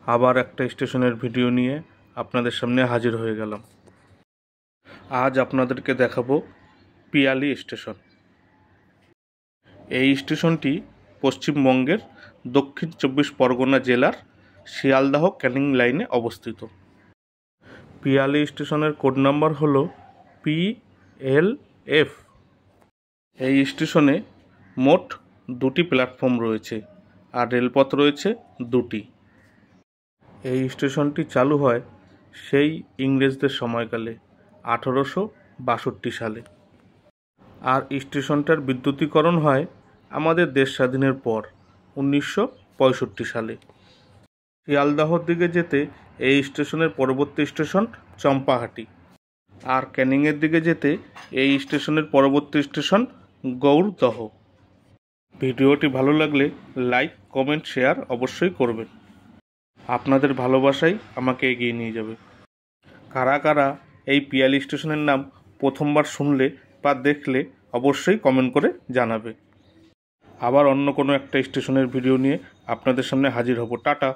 আবার একটা স্টেশনের ভিডিও নিয়ে আপনাদের সামনে হাজির হয়ে গেলাম। আজ আপনাদেরকে দেখাবো পিয়ালি স্টেশন। এই স্টেশনটি পশ্চিমবঙ্গের দক্ষিণ 24 পরগনা জেলার শিয়ালদাহ ক্যানিং লাইনে অবস্থিত। পিয়ালি স্টেশনের কোড নাম্বার হলো PLF। এই স্টেশনে মোট 2টি প্ল্যাটফর্ম রয়েছে আর রেলপথ রয়েছে 2টি। এই স্টেশনটি চালু হয় সেই ইংরেজদের সময়কালে 1862 সালে, আর স্টেশনটার বিদ্যুতীকরণ হয় আমাদের দেশ স্বাধীনের পর 1965 সালে। শিয়ালদাহর দিকে যেতে এই স্টেশনের পরবর্তী স্টেশন চম্পাহাটি, আর ক্যানিংয়ের দিকে যেতে এই স্টেশনের পরবর্তী স্টেশন গৌরদহ। ভিডিওটি ভালো লাগলে লাইক, কমেন্ট, শেয়ার অবশ্যই করবেন। আপনাদের ভালোবাসাই আমাকে এগিয়ে নিয়ে যাবে। কারা কারা এই পিয়ালি স্টেশনের নাম প্রথমবার শুনলে বা দেখলে অবশ্যই কমেন্ট করে জানাবে। আবার অন্য কোনো একটা স্টেশনের ভিডিও নিয়ে আপনাদের সামনে হাজির হব। টাটা।